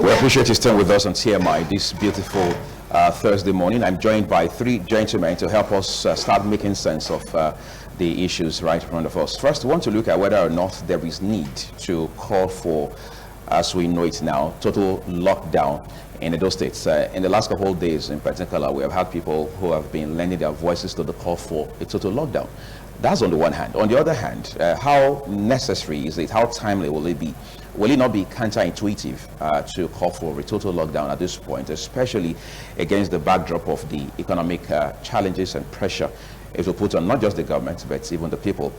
We appreciate you staying with us on TMI this beautiful Thursday morning. I'm joined by three gentlemen to help us start making sense of the issues right in front of us. First, we want to look at whether or not there is need to call for, as we know it now, total lockdown in those states. In the last couple of days in particular, we have had people who have been lending their voices to the call for a total lockdown. That's on the one hand. On the other hand, how necessary is it? How timely will it be? Will it not be counterintuitive to call for a total lockdown at this point, especially against the backdrop of the economic challenges and pressure it will put on not just the government, but even the people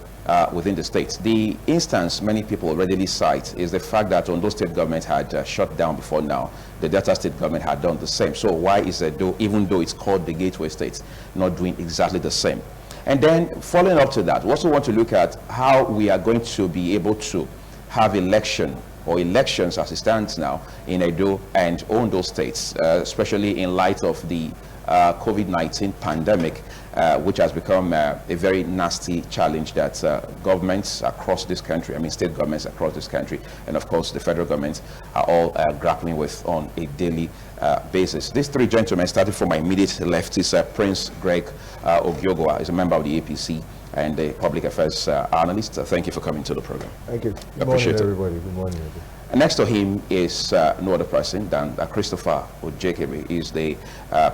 within the states? The instance many people readily cite is the fact that Ondo state government had shut down before now. The Delta state government had done the same. So why is it, even though it's called the gateway states, not doing exactly the same? And then following up to that, we also want to look at how we are going to be able to have elections as it stands now in Edo and Ondo states, especially in light of the COVID-19 pandemic, which has become a very nasty challenge that governments across this country, state governments across this country, and of course the federal government are all grappling with on a daily basis. These three gentlemen, starting from my immediate left, is Prince Greg Ogiogwa, is a member of the APC and a public affairs analyst. Thank you for coming to the program. Thank you. Good morning, everybody. Good morning. And next to him is no other person than Christopher Ojekebe. He's the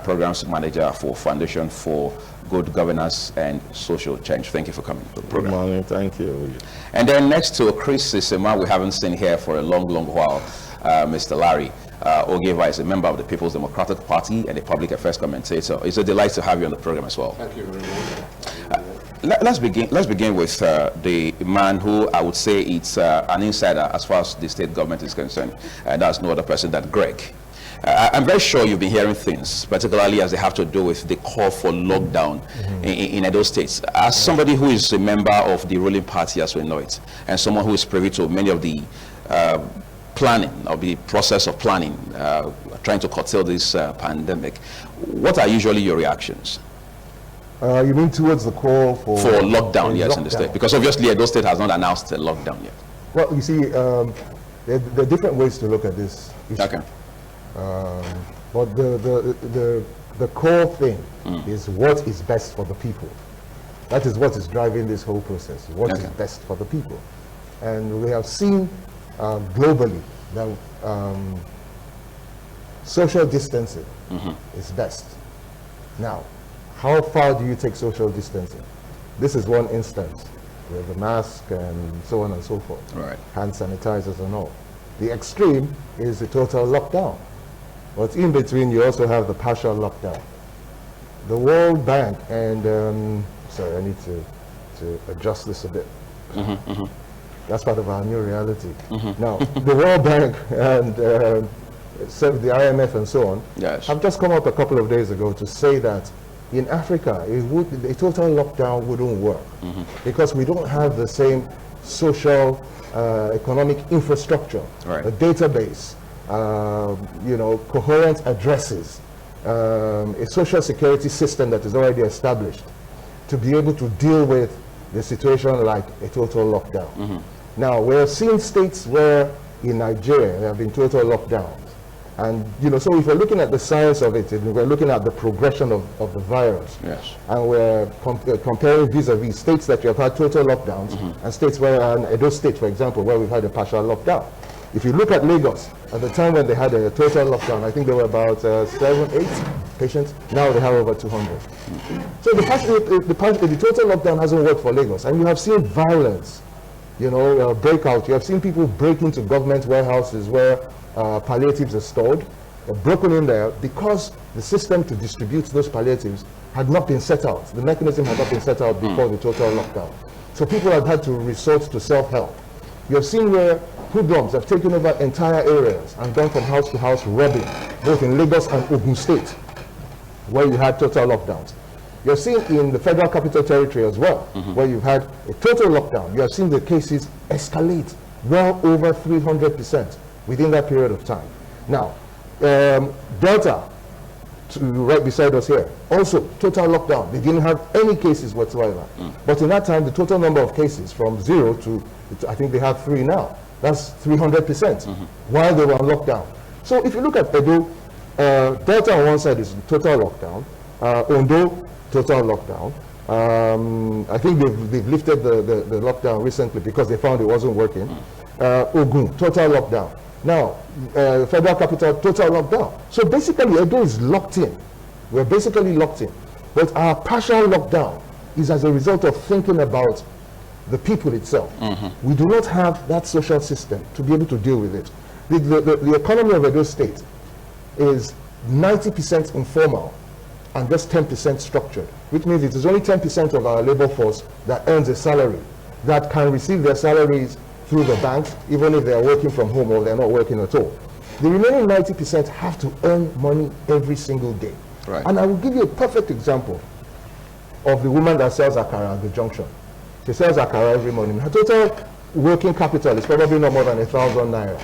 programs manager for Foundation for Good Governance and Social Change. Thank you for coming to the program. Good morning. Thank you. And then next to Chris is a man we haven't seen here for a long while, Mr. Larry Ogeva is a member of the People's Democratic Party and a public affairs commentator. It's a delight to have you on the program as well. Thank you very much. Let's begin with the man who I would say it's an insider as far as the state government is concerned, and that's no other person than Greg. I'm very sure you've been hearing things, particularly as they have to do with the call for lockdown in Edo states. As somebody who is a member of the ruling party as we know it, and someone who is privy to many of the planning, of the process of planning, trying to curtail this pandemic, what are usually your reactions? You mean towards the call for lockdown, yes, in the state? Because obviously Edo State has not announced a lockdown yet. Well, you see, there are different ways to look at this issue. Okay. But the core thing is what is best for the people. That is what is driving this whole process. What is best for the people. And we have seen globally that social distancing is best. Now, how far do you take social distancing? This is one instance with the mask and so on and so forth. Right. Hand sanitizers and all. The extreme is the total lockdown. But in between, you also have the partial lockdown. The World Bank and, sorry, I need to adjust this a bit. That's part of our new reality. Now, the World Bank and the IMF and so on have just come up a couple of days ago to say that in Africa, a total lockdown wouldn't work because we don't have the same social, economic infrastructure, a database, coherent addresses, a social security system that is already established to be able to deal with the situation like a total lockdown. Now, we're seeing states where in Nigeria there have been total lockdowns. And, so if we're looking at the science of it, we're looking at the progression of the virus. Yes. And we're comparing vis-a-vis states that have had total lockdowns and states where, Edo State, for example, where we've had a partial lockdown. If you look at Lagos, at the time when they had a total lockdown, I think there were about 7, 8 patients. Now they have over 200. So the total lockdown hasn't worked for Lagos. And you have seen violence, breakout. You have seen people break into government warehouses where palliatives are stored. They're broken in there because the system to distribute those palliatives had not been set out. The mechanism had not been set out before the total lockdown. So people have had to resort to self-help. You have seen where hoodlums have taken over entire areas and gone from house to house robbing, both in Lagos and Ogun State, where you had total lockdowns. You have seen in the Federal Capital Territory as well, where you've had a total lockdown. You have seen the cases escalate well over 300% within that period of time. Now, Delta, right beside us here, also total lockdown. They didn't have any cases whatsoever. But in that time, the total number of cases from 0 to, I think they have 3 now. That's 300% while they were on lockdown. So if you look at Edo, Delta on one side is total lockdown, Ondo, total lockdown. I think they've lifted the lockdown recently because they found it wasn't working. Ogun, total lockdown. Now, Federal Capital, total lockdown. So basically, Edo is locked in. We're basically locked in. But our partial lockdown is as a result of thinking about the people itself. We do not have that social system to be able to deal with it. The economy of Edo State is 90% informal and just 10% structured, which means it is only 10% of our labor force that earns a salary, that can receive their salaries through the banks, even if they are working from home or they're not working at all. The remaining 90% have to earn money every single day. Right. And I will give you a perfect example of the woman that sells akara at the junction. She sells akara every morning. Her total working capital is probably not more than 1,000 naira.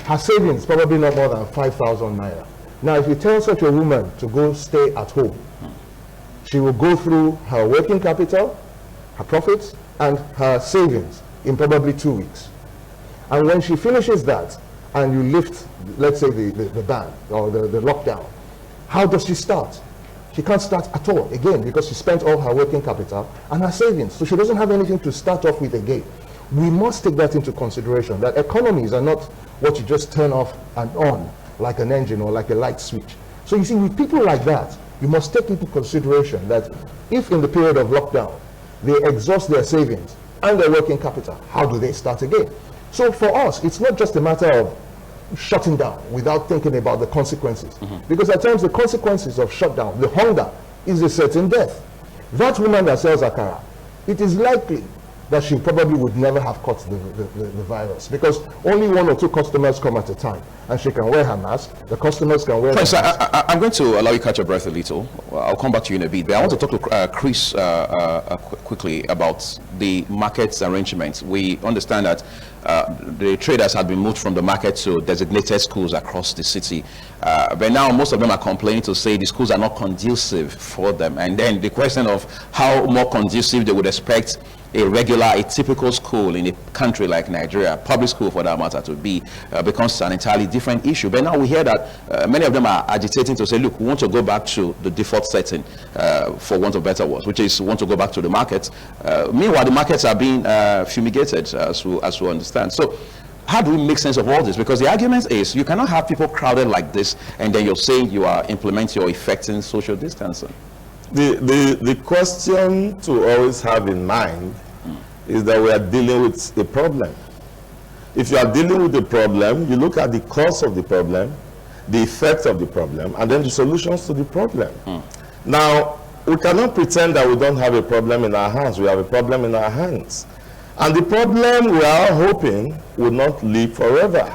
Her savings is probably not more than 5,000 naira. Now, if you tell such a woman to go stay at home, she will go through her working capital, her profits, and her savings in probably 2 weeks. And when she finishes that, and you lift, let's say, the ban or the lockdown, how does she start? She can't start at all, again, because she spent all her working capital and her savings. So she doesn't have anything to start off with again. We must take that into consideration, that economies are not what you just turn off and on like an engine or like a light switch. So you see, with people like that, you must take into consideration that if in the period of lockdown, they exhaust their savings and their working capital, how do they start again? So for us, it's not just a matter of shutting down without thinking about the consequences. Because at times the consequences of shutdown, the hunger, is a certain death. That woman that sells akara, it is likely that she probably would never have caught the virus, because only 1 or 2 customers come at a time, and she can wear her mask, the customers can wear Professor, I'm going to allow you to catch your breath a little. I'll come back to you in a bit, but I want to talk to Chris quickly about the market arrangements. We understand that the traders have been moved from the market to designated schools across the city, but now most of them are complaining to say the schools are not conducive for them, and then the question of how more conducive they would expect a typical school in a country like Nigeria, public school for that matter, to be becomes an entirely different issue. But now we hear that many of them are agitating to say, look, we want to go back to the default setting, for want of better words, which is we want to go back to the markets. Meanwhile, the markets are being fumigated, as we understand. So how do we make sense of all this? Because the argument is you cannot have people crowded like this and then you're saying you are implementing or effecting social distancing. The question to always have in mind is that we are dealing with a problem. If you are dealing with the problem, you look at the cause of the problem, the effect of the problem, and then the solutions to the problem. Now, we cannot pretend that we don't have a problem in our hands. We have a problem in our hands. And the problem we are hoping will not live forever.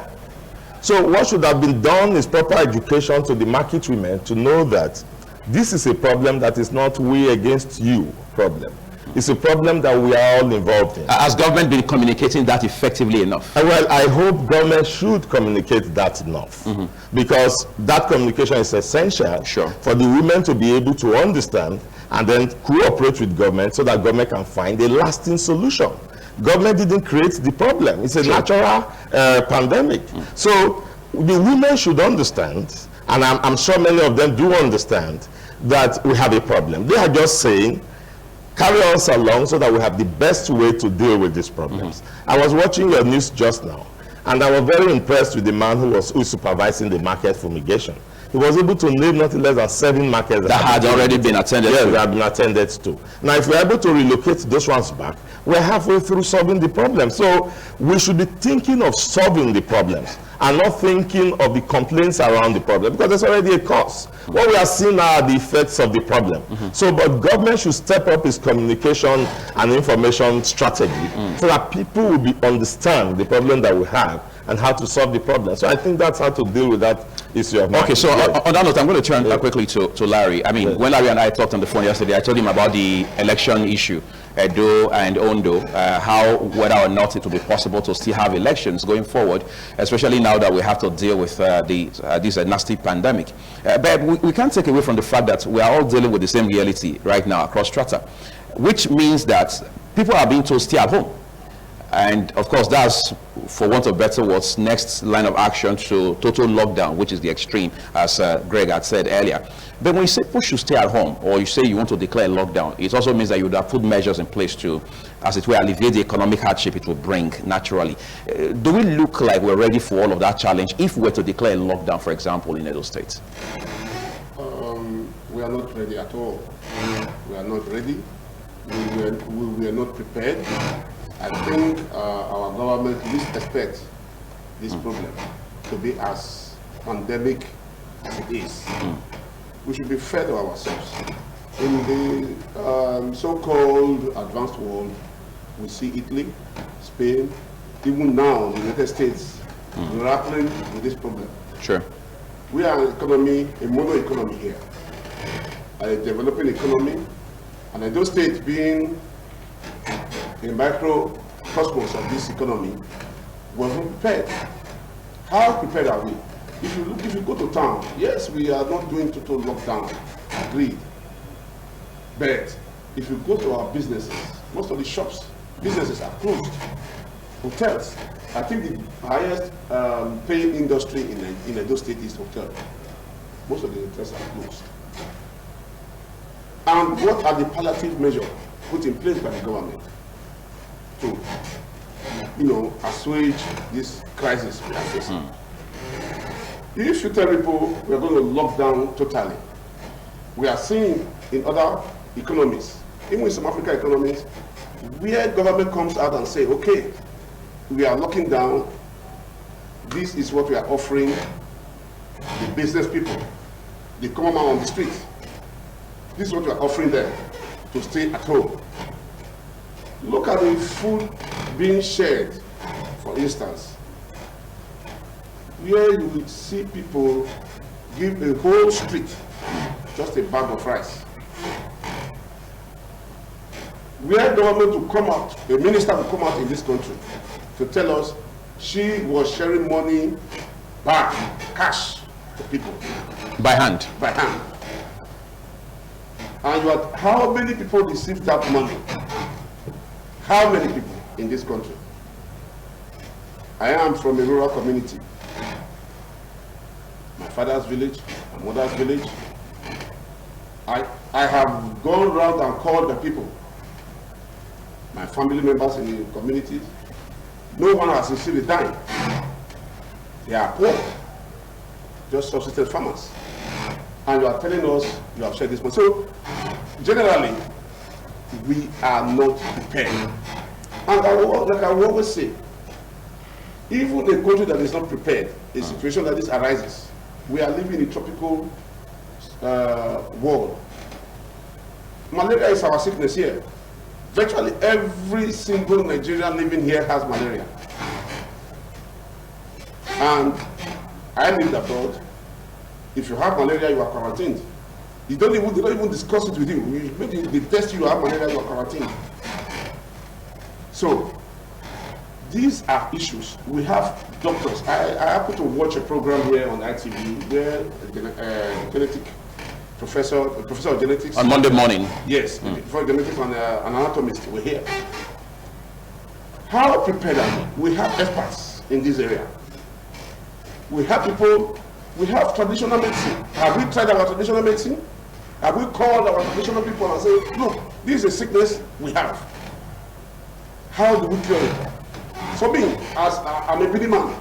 So what should have been done is proper education to the market women to know that this is a problem that is not we against you problem. It's a problem that we are all involved in. Has government been communicating that effectively enough? Well, I hope government should communicate that enough, because that communication is essential for the women to be able to understand and then cooperate with government so that government can find a lasting solution. Government didn't create the problem. It's a natural pandemic. So the women should understand, and I'm sure many of them do understand, that we have a problem. They are just saying, carry us along so that we have the best way to deal with these problems. I was watching your news just now, and I was very impressed with the man who is supervising the market fumigation. He was able to name not less than 7 markets that had already been attended to. Yes, they have been attended to. Now, if we're able to relocate those ones back, we're halfway through solving the problem. So we should be thinking of solving the problems and not thinking of the complaints around the problem, because there's already a cause. What we are seeing now are the effects of the problem. So, but government should step up its communication and information strategy so that people will understand the problem that we have and how to solve the problem. So I think that's how to deal with that issue of market. Okay, so on that note, I'm going to turn quickly to Larry. I mean, when Larry and I talked on the phone yesterday, I told him about the election issue, Edo and Ondo, whether or not it will be possible to still have elections going forward, especially now that we have to deal with this nasty pandemic. But we can't take away from the fact that we are all dealing with the same reality right now across strata, which means that people are being told stay at home. And of course, that's, for want of better words, next line of action to total lockdown, which is the extreme, as Greg had said earlier. But when you say people should stay at home, or you say you want to declare a lockdown, it also means that you would have put measures in place to, as it were, alleviate the economic hardship it will bring naturally. Do we look like we're ready for all of that challenge if we were to declare a lockdown, for example, in Edo State? We are not ready at all. We are not ready. We are not prepared. I think our government least expects this problem to be as pandemic as it is. We should be fair to ourselves. In the so-called advanced world, we see Italy, Spain, even now the United States grappling with this problem. Sure. We are an economy, a mono economy here, a developing economy, and in those states being a microcosmos of this economy, we're not prepared. How prepared are we? If you go to town, yes, we are not doing total lockdown, agreed. But if you go to our businesses, most of the shops, businesses are closed. Hotels, I think the highest paying industry in Edo State is hotel. Most of the hotels are closed. And what are the palliative measures put in place by the government to, assuage this crisis we are facing? If you tell people we are going to lock down totally, we are seeing in other economies, even in some African economies, where government comes out and say, okay, we are locking down, this is what we are offering the business people, the common man on the street. This is what we are offering them to stay at home. Look at the food being shared, for instance, where you will see people give a whole street just a bag of rice. Where government will come out, a minister will come out in this country to tell us she was sharing money back, cash to people. By hand? By hand. And how many people received that money? How many people in this country? I am from a rural community. My father's village, my mother's village. I have gone around and called the people, my family members in the communities. No one has received a dime. They are poor, just subsistence farmers. And you are telling us you have shared this money. So, generally, we are not prepared. And like I will always say, even a country that is not prepared, a situation like this arises. We are living in a tropical world. Malaria is our sickness here. Virtually every single Nigerian living here has malaria. And I lived abroad. If you have malaria, you are quarantined. They don't even discuss it with you. Maybe they test you have malaria, you are quarantined. So, these are issues. We have doctors. I happen to watch a program here on ITV where a professor of genetics. On Monday morning? Yes, for genetics and an anatomist were here. How prepared are we? We have experts in this area. We have people, we have traditional medicine. Have we tried our traditional medicine? Have we called our traditional people and said, look, this is a sickness we have. How do we cure it? For me, as I'm a busy man,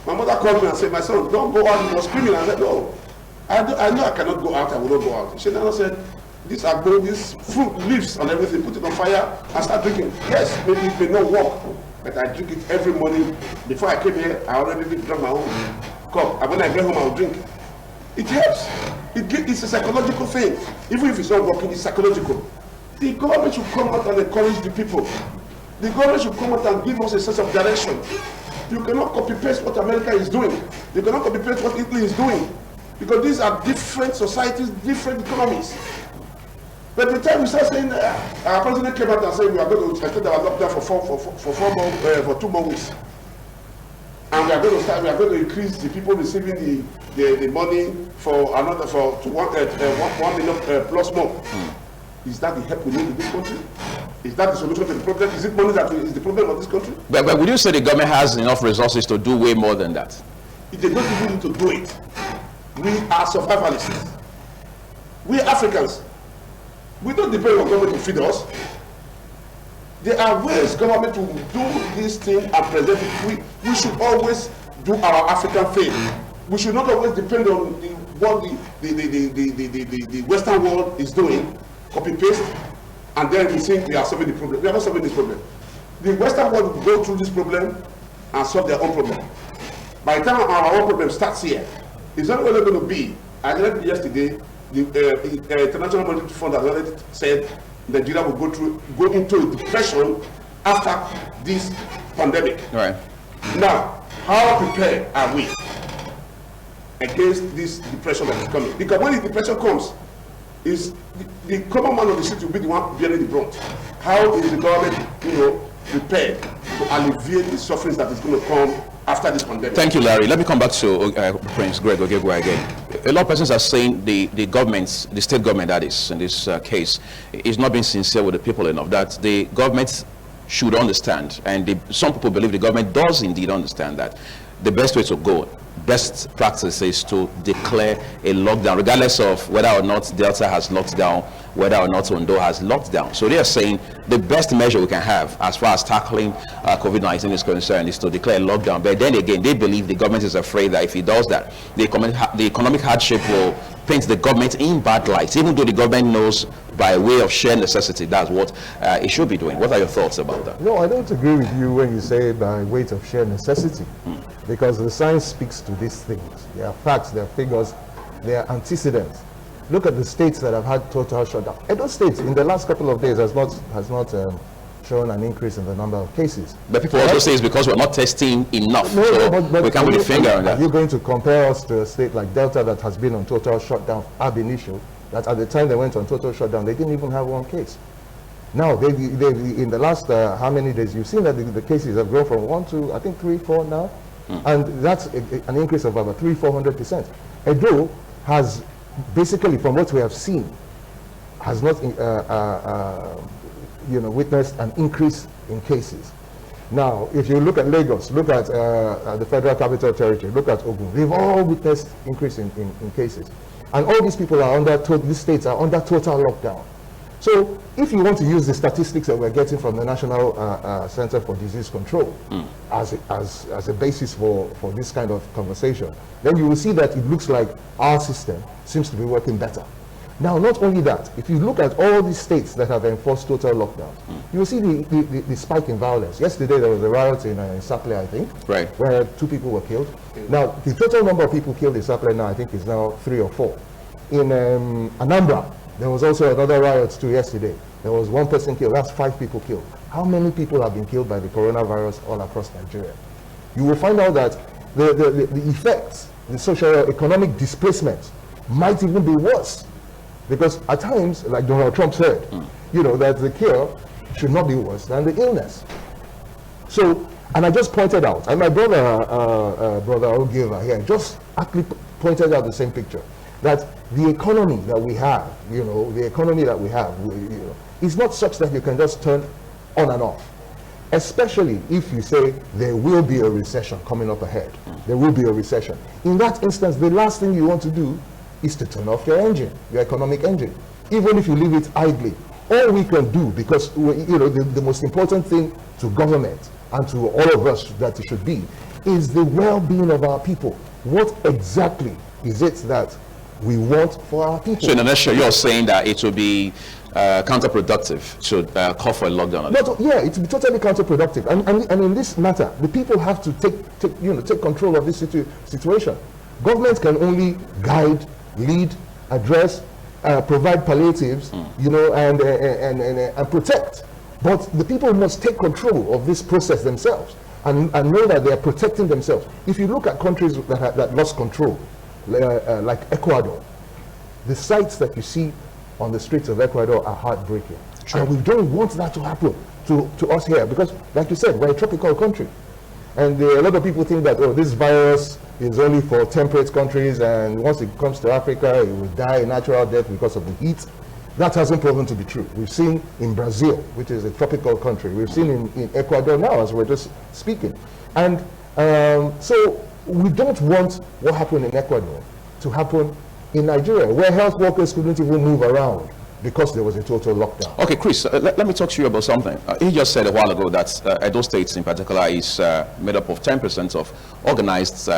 my mother called me and said, my son, don't go out. He was screaming. I said, no, I know I cannot go out. I will not go out. She now said, these fruit leaves and everything, put it on fire and start drinking. Yes, maybe it may not work, but I drink it every morning. Before I came here, I already drank my own cup. And when I get home, I'll drink. It helps. It's a psychological thing. Even if it's not working, it's psychological. The government should come out and encourage the people. The government should come out and give us a sense of direction. You cannot copy-paste what America is doing. You cannot copy-paste what Italy is doing. Because these are different societies, different economies. But the time we start saying, our president came out and said we are going to extend our lockdown for 2 more weeks. And we are going to increase the people receiving the money for another, for 1 million plus more. Is that the help we need in this country? Is that the solution to the problem? Is it money that is the problem of this country? But would you say the government has enough resources to do way more than that? If they don't even need to do it, we are survivalists. We Africans, we don't depend on government to feed us. There are ways government to do this thing and present it. We should always do our African thing. We should not always depend on what the Western world is doing, copy paste, and then we think we are solving the problem. We are not solving this problem. The Western world will go through this problem and solve their own problem. By the time our own problem starts here, it's not only going to be, I read yesterday, the International Monetary Fund has already said Nigeria will go into a depression after this pandemic. Right. Now, how prepared are we against this depression that is coming? Because when the depression comes, is the common man of the street will be the one bearing the brunt. How is the government, prepared to alleviate the sufferings that is going to come after this pandemic? Thank you, Larry. Let me come back to Prince Greg Ogegwa again. A lot of persons are saying the government, the state government that is, in this case, is not being sincere with the people enough, that the government should understand, and some people believe the government does indeed understand that the best way to go, best practice is to declare a lockdown, regardless of whether or not Delta has locked down, whether or not Ondo has locked down. So they are saying the best measure we can have as far as tackling COVID-19 is concerned is to declare a lockdown. But then again, they believe the government is afraid that if it does that, the economic hardship will paint the government in bad light, even though the government knows by way of sheer necessity that's what it should be doing. What are your thoughts about that? No, I don't agree with you when you say by weight of sheer necessity, because the science speaks to these things. There are facts, there are figures, there are antecedents. Look at the states that have had total shutdown. Edo State in the last couple of days has not shown an increase in the number of cases. But people also say it's because we're not testing enough. No, so but we can't put a finger on that. Are you going to compare us to a state like Delta that has been on total shutdown ab initio, that at the time they went on total shutdown, they didn't even have one case? Now, they in the last how many days, you've seen that the cases have grown from 1 to, I think, 3, 4 now. And that's an increase of about 300-400%. Edo has basically, from what we have seen, has not witnessed an increase in cases. Now, if you look at Lagos, look at the Federal Capital Territory, look at Ogun, they've all witnessed increase in cases. And all these people are these states are under total lockdown. So if you want to use the statistics that we're getting from the National Center for Disease Control as a basis for this kind of conversation, then you will see that it looks like our system seems to be working better. Now, not only that, if you look at all these states that have enforced total lockdown, you will see the spike in violence. Yesterday, there was a riot in Saple, I think, right, where 2 people were killed. Now, the total number of people killed in Saple now, I think, is now 3 or 4. In Anambra, there was also another riot too yesterday. There was 1 person killed. That's 5 people killed. How many people have been killed by the coronavirus all across Nigeria? You will find out that the effects, the socio-economic displacement might even be worse. Because at times, like Donald Trump said, that the cure should not be worse than the illness. So, and I just pointed out, and my brother Ogeva here just actually pointed out the same picture, that the economy that we have, is not such that you can just turn on and off. Especially if you say there will be a recession coming up ahead. There will be a recession. In that instance, the last thing you want to do is to turn off your engine, your economic engine. Even if you leave it idly, all we can do, because the most important thing to government and to all of us that it should be, is the well-being of our people. What exactly is it that we want for our people? So in a nutshell, you're saying that it will be counterproductive to call for a lockdown? Yeah, it will be totally counterproductive. And in this matter, the people have to take control of this situation. Government can only guide, lead, address, provide palliatives, and protect. But the people must take control of this process themselves and know that they are protecting themselves. If you look at countries that lost control, like Ecuador, the sights that you see on the streets of Ecuador are heartbreaking. Sure. And we don't want that to happen to us here, because, like you said, we're a tropical country. And a lot of people think that, this virus is only for temperate countries, and once it comes to Africa, it will die a natural death because of the heat. That hasn't proven to be true. We've seen in Brazil, which is a tropical country. We've seen in Ecuador now, as we're just speaking. And so we don't want what happened in Ecuador to happen in Nigeria, where health workers couldn't even move around because there was a total lockdown. Okay, Chris, let me talk to you about something. He just said a while ago that Edo State in particular is made up of 10% of organized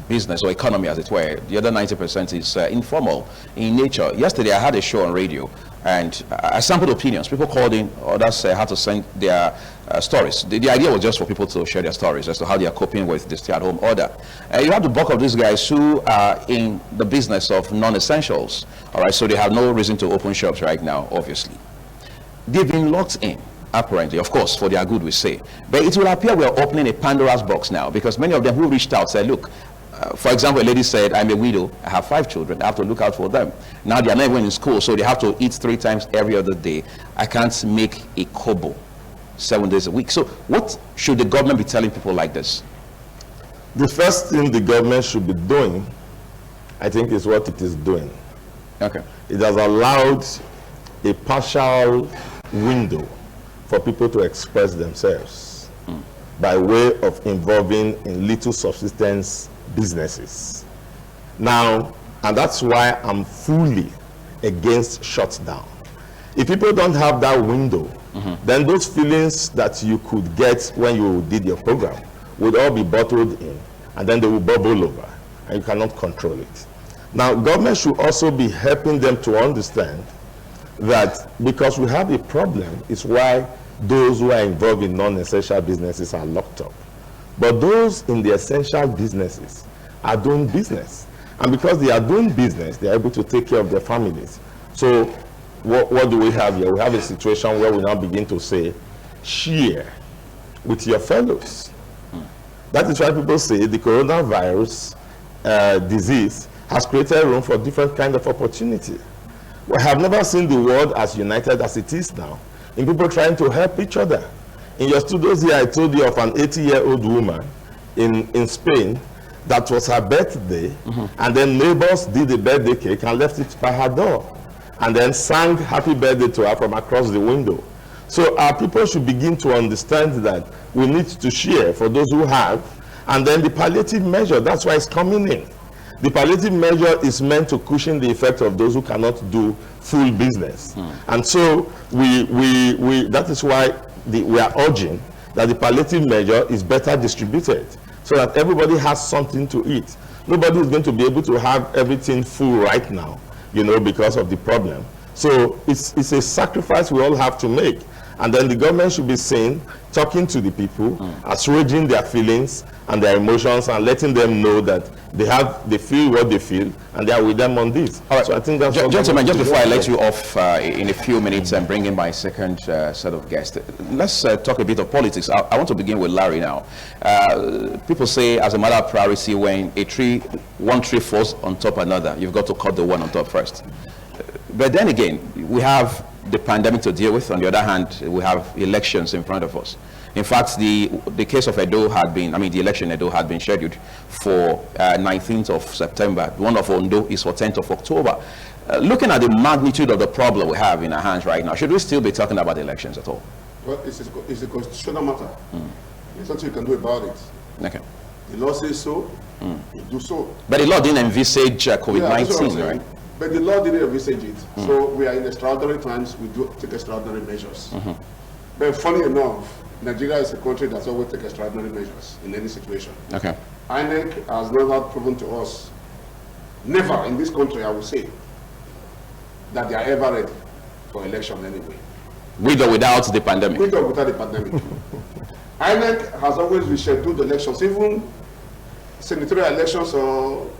business or economy, as it were. The other 90% is informal in nature. Yesterday, I had a show on radio, and I sampled opinions. People called in, others had to send their stories. The idea was just for people to share their stories as to how they are coping with the stay-at-home order. You have the bulk of these guys who are in the business of non-essentials, all right? So they have no reason to open shops right now, obviously. They've been locked in, apparently, of course, for their good, we say. But it will appear we are opening a Pandora's box now, because many of them who reached out said, look, for example, a lady said, I'm a widow, I have 5 children, I have to look out for them. Now they are not even in school, so they have to eat 3 times every other day. I can't make a kobo 7 days a week. So what should the government be telling people like this? The first thing the government should be doing, I think, is what it is doing. Okay. It has allowed a partial window for people to express themselves by way of involving in little subsistence businesses. Now, and that's why I'm fully against shutdown. If people don't have that window, then those feelings that you could get when you did your program would all be bottled in, and then they will bubble over, and you cannot control it. Now, government should also be helping them to understand that because we have a problem, is why those who are involved in non-essential businesses are locked up. But those in the essential businesses are doing business. And because they are doing business, they are able to take care of their families. So what do we have here? We have a situation where we now begin to say, share with your fellows. That is why people say the coronavirus disease has created room for different kinds of opportunity. We have never seen the world as united as it is now, in people trying to help each other. In your studios here, I told you of an 80-year-old woman in Spain that was her birthday, and then neighbors did a birthday cake and left it by her door, and then sang happy birthday to her from across the window. So our people should begin to understand that we need to share for those who have, and then the palliative measure, that's why it's coming in. The palliative measure is meant to cushion the effect of those who cannot do full business. And so that is why we are urging that the palliative measure is better distributed so that everybody has something to eat. Nobody is going to be able to have everything full right now, you know, because of the problem. So it's a sacrifice we all have to make. And then the government should be seen talking to the people, assuaging their feelings and their emotions, and letting them know that they feel what they feel, and they are with them on this. All right. So I think that's gentlemen, just before I let you off in a few minutes and bring in my second set of guests, let's talk a bit of politics. I want to begin with Larry now. People say, as a matter of priority, when one tree falls on top of another, you've got to cut the one on top first. But then again, we have the pandemic to deal with. On the other hand, we have elections in front of us. In fact, the case of Edo had been, the election in Edo had been scheduled for 19th of September. The one of Ondo is for 10th of October. Looking at the magnitude of the problem we have in our hands right now, should we still be talking about elections at all? Well, it's a constitutional matter. There's nothing you can do about it. Okay. The law says so, you do so. But the law didn't envisage COVID-19, right? But the law didn't envisage it. So we are in extraordinary times, we do take extraordinary measures. But funny enough, Nigeria is a country that's always take extraordinary measures in any situation. Okay. INEC has never proven to us, never in this country, I would say, that they are ever ready for election anyway. With or without the pandemic? With or without the pandemic. INEC has always rescheduled elections, even senatorial elections or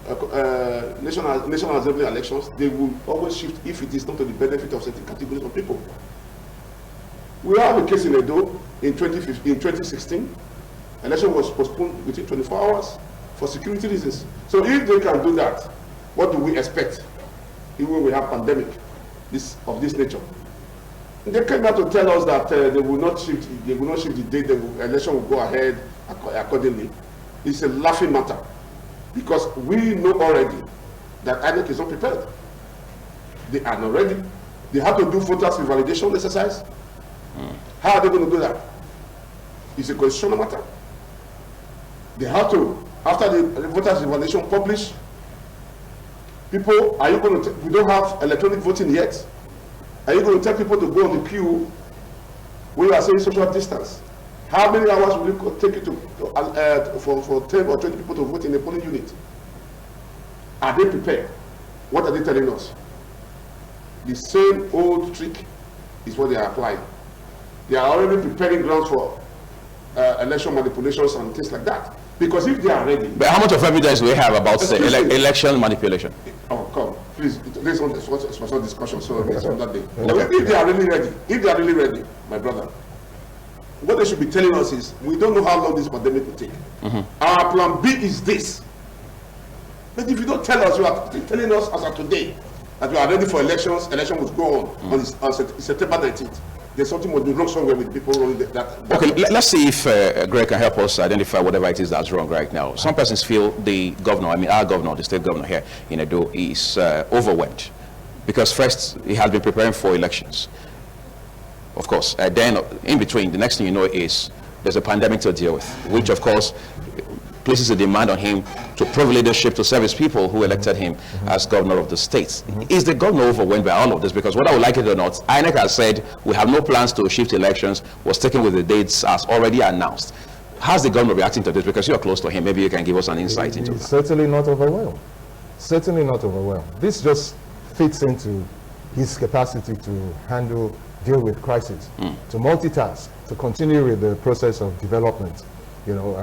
national assembly elections. They will always shift if it is not to the benefit of certain categories of people. We have a case in Edo in 2016. Election was postponed within 24 hours for security reasons. So if they can do that, what do we expect? Even when we have pandemic of this nature. They came out to tell us that they will not shift the date, the election will go ahead accordingly. It's a laughing matter because we know already that INEC is not prepared. They are not ready. They have to do voters revalidation exercise. How are they going to do that? It's a constitutional matter. They have to, after the voters revalidation publish, people, are you going to, we don't have electronic voting yet. Are you going to tell people to go on the queue when you are saying social distance? How many hours will it take you for 10 or 20 people to vote in a polling unit? Are they prepared? What are they telling us? The same old trick is what they are applying. They are already preparing grounds for election manipulations and things like that. Because if they are ready... But how much of evidence do we have about election manipulation? Oh, come, please, this one is a special discussion, so it's on that day. If they are really ready, my brother, what they should be telling us is, we don't know how long this pandemic will take. Our plan B is this. But if you don't tell us, you are telling us as of today that you are ready for elections, election will go on September 19th. There's something will be wrong somewhere with people rolling that. Okay, let's see if Greg can help us identify whatever it is that's wrong right now. Some persons feel the governor, I mean our governor, the state governor here in Edo, is overwhelmed because first he has been preparing for elections. Of course, then in between, the next thing you know is there's a pandemic to deal with, which of course places a demand on him to prove leadership to serve his people who elected him as governor of the state. Is the governor overwhelmed by all of this? Because whether we like it or not, INEC has said we have no plans to shift elections, was taken with the dates as already announced. How's the governor reacting to this? Because you're close to him, maybe you can give us an insight into that. Certainly not overwhelmed. Certainly not overwhelmed. This just fits into his capacity to deal with crisis, to multitask, to continue with the process of development. You know,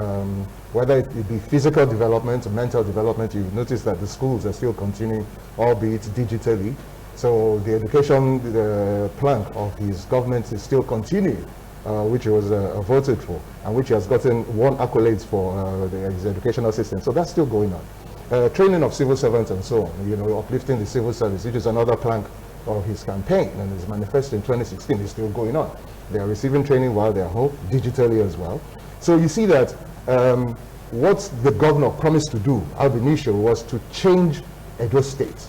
whether it be physical development or mental development, you notice that the schools are still continuing, albeit digitally. So the education plank of his government is still continuing, which he was voted for, and which he has gotten one accolade for his educational system. So that's still going on. Training of civil servants and so on, you know, uplifting the civil service, which is another plank of his campaign, and his manifesto in 2016 is still going on. They are receiving training while they're home, digitally as well. So you see that what the governor promised to do ab initio was to change Edo State,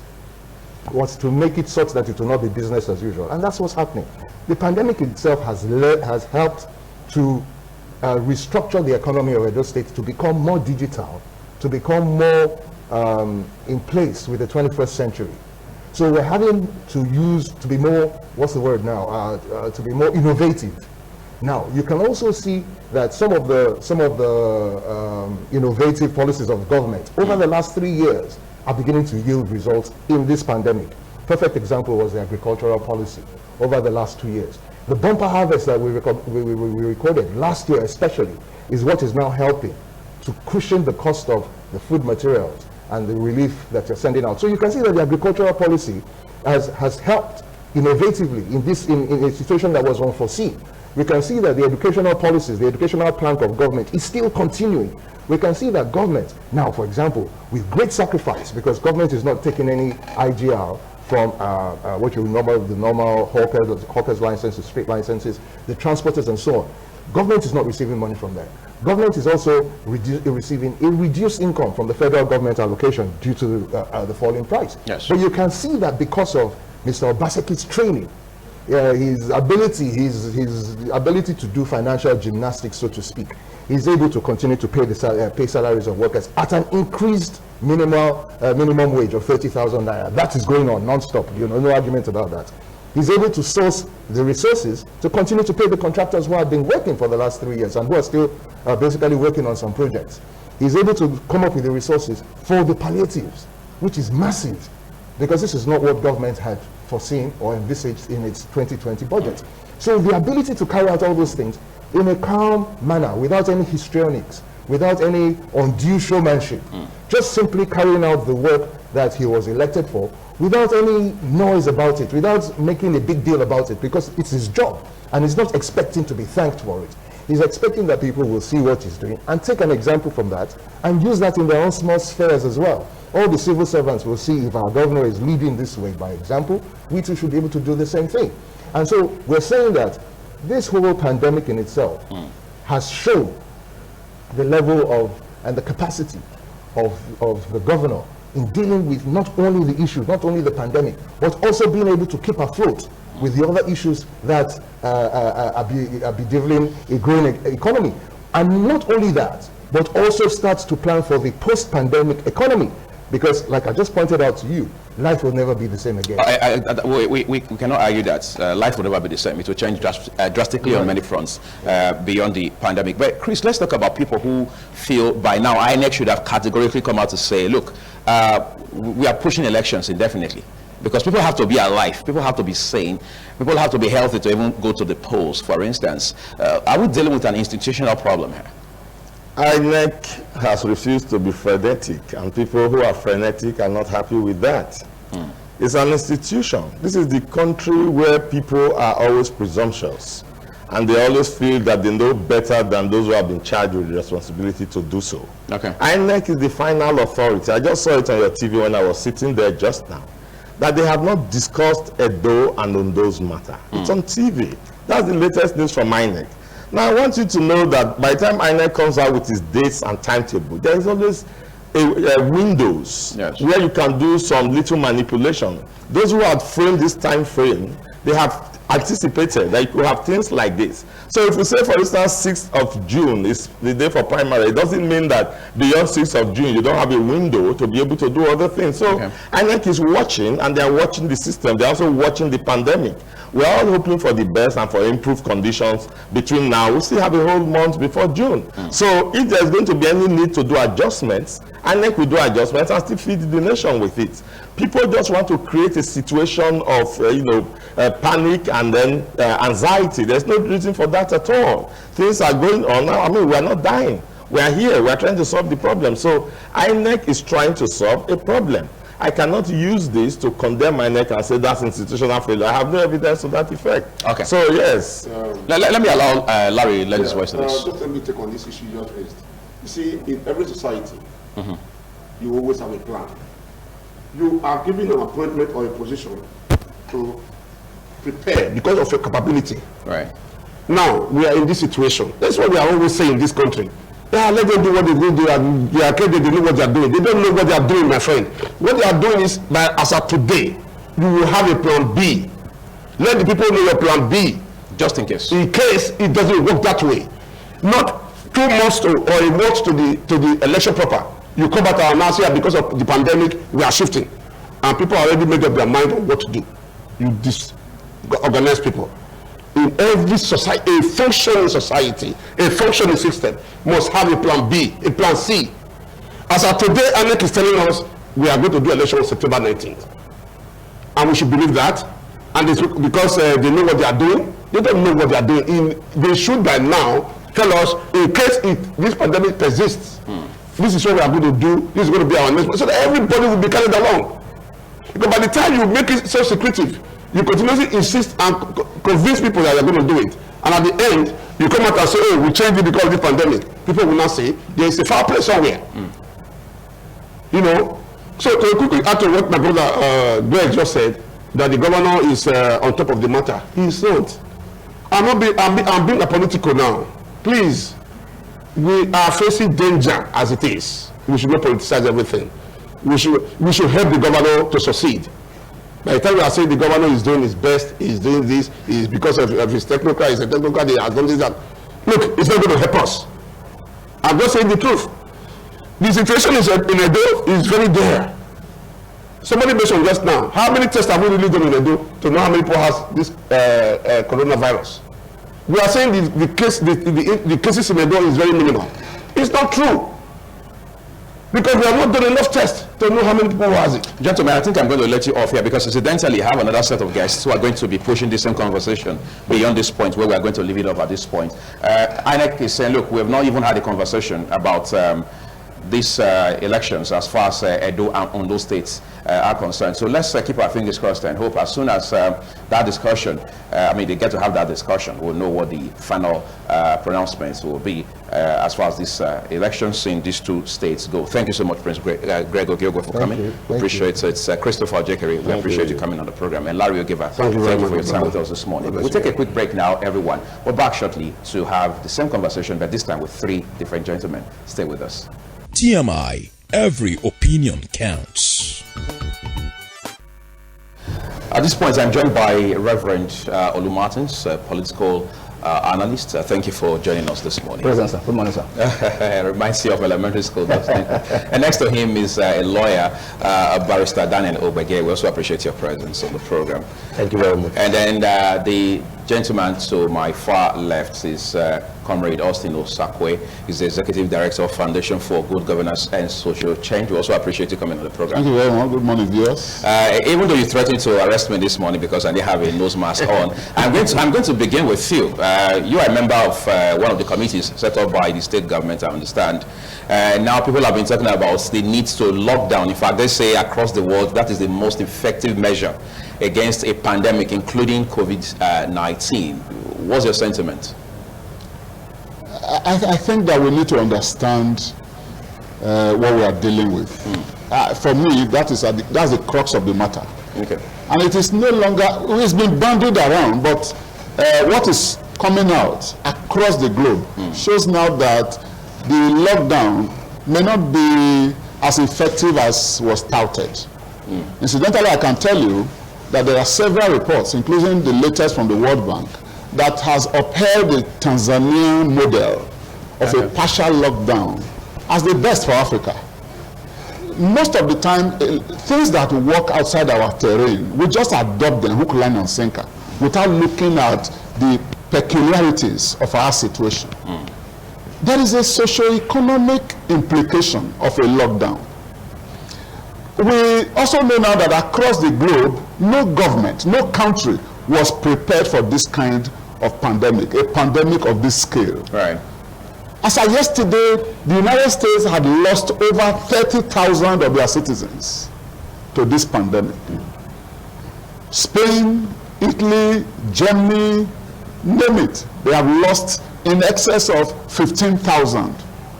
was to make it such that it will not be business as usual, and that's what's happening. The pandemic itself has helped to restructure the economy of Edo State to become more digital, to become more in place with the 21st century. So we're having to be more, what's the word now, to be more innovative. Now, you can also see that some of the innovative policies of government over the last 3 years are beginning to yield results in this pandemic. Perfect example was the agricultural policy over the last 2 years. The bumper harvest that we recorded last year especially is what is now helping to cushion the cost of the food materials and the relief that you're sending out. So you can see that the agricultural policy has helped innovatively in a situation that was unforeseen. We can see that the educational policies, the educational plank of government is still continuing. We can see that government, now for example, with great sacrifice, because government is not taking any IGR from what you remember, the normal hawkers licenses, street licenses, the transporters and so on. Government is not receiving money from that. Government is also receiving a reduced income from the federal government allocation due to the falling price. Yes. But you can see that because of Mr. Obaseki's training, his ability to do financial gymnastics, so to speak, he's able to continue to pay salaries of workers at an increased minimum wage of 30,000 naira. That is going on non-stop. You know, no argument about that. He's able to source the resources to continue to pay the contractors who have been working for the last 3 years and who are still basically working on some projects. He's able to come up with the resources for the palliatives, which is massive, because this is not what government had foreseen or envisaged in its 2020 budget. So the ability to carry out all those things in a calm manner, without any histrionics, without any undue showmanship, just simply carrying out the work that he was elected for, without any noise about it, without making a big deal about it, because it's his job, and he's not expecting to be thanked for it. He's expecting that people will see what he's doing and take an example from that and use that in their own small spheres as well. All the civil servants will see if our governor is leading this way by example, we too should be able to do the same thing. And so we're saying that this whole pandemic in itself has shown the level of and the capacity of the governor in dealing with not only the issues, not only the pandemic, but also being able to keep afloat with the other issues that are bedeviling a growing economy. And not only that, but also starts to plan for the post-pandemic economy. Because, like I just pointed out to you, life will never be the same again. We cannot argue that life will never be the same. It will change drastically on many fronts beyond the pandemic. But Chris, let's talk about people who feel by now INEC should have categorically come out to say, look, we are pushing elections indefinitely. Because people have to be alive, people have to be sane, people have to be healthy to even go to the polls, for instance. Are we dealing with an institutional problem here? INEC has refused to be frenetic, and people who are frenetic are not happy with that. It's an institution. This is the country where people are always presumptuous, and they always feel that they know better than those who have been charged with the responsibility to do so. Okay. INEC is the final authority. I just saw it on your TV when I was sitting there just now, that they have not discussed Edo and Ondo's matter. It's on TV. That's the latest news from INEC. Now, I want you to know that by the time INEC comes out with its dates and timetable, there is always a windows where you can do some little manipulation. Those who had framed this time frame, they have anticipated that you could have things like this. So if we say, for instance, 6th of June is the day for primary, it doesn't mean that beyond 6th of June, you don't have a window to be able to do other things. So INEC is watching, and they are watching the system. They're also watching the pandemic. We're all hoping for the best and for improved conditions between now. We still have a whole month before June. So if there's going to be any need to do adjustments, INEC will do adjustments and still feed the nation with it. People just want to create a situation of, panic and then anxiety. There's no reason for that at all. Things are going on now. I mean, we are not dying. We are here. We are trying to solve the problem. So INEC is trying to solve a problem. I cannot use this to condemn INEC and say that's institutional failure. I have no evidence to that effect. Okay. So, yes. Let me allow Larry lend his voice to this. Just let me take on this issue you just raised. You see, in every society, you always have a plan. You are given an appointment or a position to prepare because of your capability. Right. Now, we are in this situation. That's what we are always saying in this country. Yeah, let them do what they do. They are they know what they are doing. They don't know what they are doing, my friend. What they are doing is, as of today, you will have a plan B. Let the people know your plan B. Just in case. In case it doesn't work that way. Not 2 months or a month to the election proper. You come back to our now because of the pandemic, we are shifting. And people already made up their mind on what to do. You disorganize people. In every society, a functioning society, a functioning system must have a plan B, a plan C. As of today, INEC is telling us we are going to do election on September 19th. And we should believe that. And it's because they know what they are doing. They don't know what they are doing. They should by now tell us, in case this pandemic persists, this is what we are going to do, this is going to be our next, so that everybody will be carried along. Because by the time you make it so secretive, you continuously insist and convince people that you're going to do it. And at the end, you come out and say, oh, we changed it because of the pandemic. People will not say, there is a foul play somewhere. You know? So to quickly add to what my brother Greg just said, that the governor is on top of the matter. He is not. I'm being apolitical now. Please, we are facing danger as it is. We should not politicize everything. We should help the governor to succeed. By the time we are saying the governor is doing his best, he's doing this, is because of his technocrat, he's a technocrat, he has done this, that. Look, it's not going to help us. I'm just saying the truth. The situation in Edo is very there. Somebody mentioned just now, how many tests have we really done in Edo to know how many people has this coronavirus? We are saying the cases in Edo is very minimal. It's not true. Because we have not done enough tests to know how many people has it. Gentlemen, I think I'm going to let you off here because incidentally I have another set of guests who are going to be pushing the same conversation beyond this point where we are going to leave it off at this point. INEC is saying, look, we have not even had a conversation about these elections as far as Edo and Ondo states are concerned. So let's keep our fingers crossed and hope as soon as that discussion, they get to have that discussion, we'll know what the final pronouncements will be as far as these elections in these 2 states go. Thank you so much, Prince Greg Ogiogo, for coming. Appreciate it. It's Christopher Jekeri. We appreciate you coming on the program. And Larry Ogiva, thank you for your time with us this morning. We'll take a quick break now, everyone. We're back shortly to have the same conversation, but this time with 3 different gentlemen. Stay with us. TMI, every opinion counts. At this point, I'm joined by Reverend Olu Martins, political analyst. Thank you for joining us this morning. Present, sir. Good morning, sir. Reminds you of elementary school, doesn't it? And next to him is a lawyer, Barrister Daniel Obege. We also appreciate your presence on the program. Thank you very much. And then the gentleman to my far left is Comrade Austin Osakwe. He's the Executive Director of Foundation for Good Governance and Social Change. We also appreciate you coming on the program. Thank you very much. Good morning, viewers. Even though you threatened to arrest me this morning because I didn't have a nose mask on, I'm going to begin with you. You are a member of one of the committees set up by the state government, I understand. Now people have been talking about the need to lock down. In fact, they say across the world that is the most effective measure against a pandemic, including COVID-19. What's your sentiment? I think that we need to understand what we are dealing with. For me, that's the crux of the matter. Okay. And it is no longer, it's been bandied around, but what is coming out across the globe shows now that the lockdown may not be as effective as was touted. Incidentally, I can tell you that there are several reports, including the latest from the World Bank, that has upheld the Tanzanian model of a partial lockdown as the best for Africa. Most of the time, things that work outside our terrain, we just adopt them hook, line, and sinker without looking at the peculiarities of our situation. There is a socio-economic implication of a lockdown. We also know now that across the globe, no government, no country was prepared for this kind of pandemic, a pandemic of this scale. Right. As of yesterday, the United States had lost over 30,000 of their citizens to this pandemic. Spain, Italy, Germany, name it, they have lost in excess of 15,000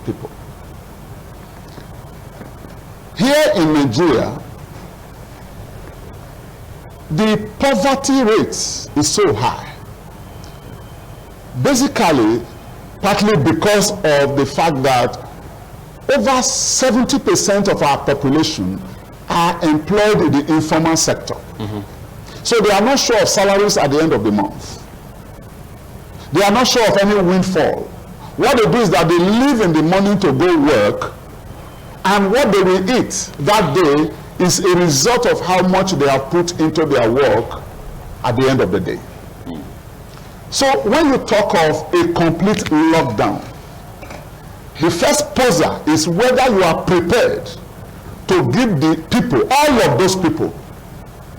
people. Here in Nigeria, the poverty rate is so high. Basically, partly because of the fact that over 70% of our population are employed in the informal sector. So they are not sure of salaries at the end of the month. They are not sure of any windfall. What they do is that they leave in the morning to go work, and what they will eat that day is a result of how much they have put into their work at the end of the day. So when you talk of a complete lockdown, the first poser is whether you are prepared to give the people, all of those people,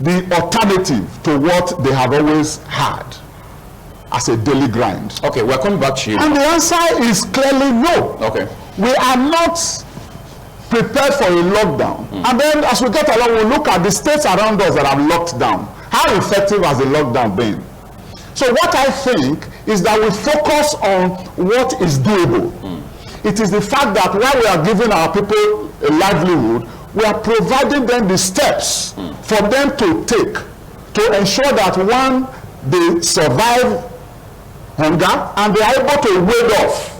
the alternative to what they have always had as a daily grind. Okay, we're coming back to you. And the answer is clearly no. Okay. We are not prepared for a lockdown. And then as we get along, we look at the states around us that have locked down. How effective has the lockdown been? So what I think is that we focus on what is doable. It is the fact that while we are giving our people a livelihood, we are providing them the steps for them to take to ensure that, one, they survive hunger and they are able to ward off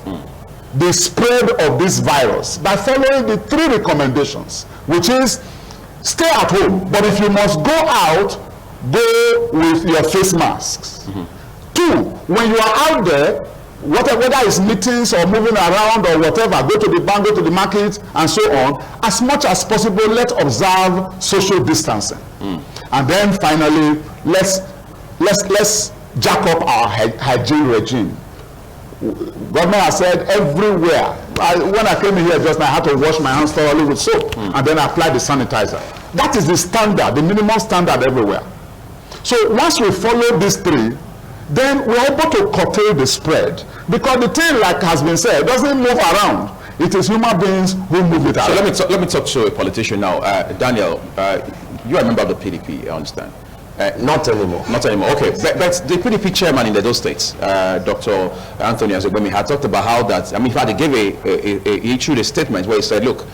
the spread of this virus by following the 3 recommendations, which is stay at home, but if you must go out, go with your face masks. 2, when you are out there, whether it's meetings or moving around or whatever, go to the bank, go to the market, and so on, as much as possible, let's observe social distancing. And then finally, let's jack up our hygiene regime. Government has said everywhere. When I came in here just now, I had to wash my hands thoroughly with soap and then apply the sanitizer. That is the standard, the minimum standard everywhere. So once we follow these 3, then we're able to curtail the spread. Because the thing, like has been said, doesn't move around. It is human beings who move it around. So let me talk to a politician now. Daniel, you are a member of the PDP, I understand. Not anymore. Not anymore. Okay, but the PDP chairman in those states, Dr. Anthony Azegbemi, had talked about how that. I mean, in fact, he issued a statement where he said, "Look,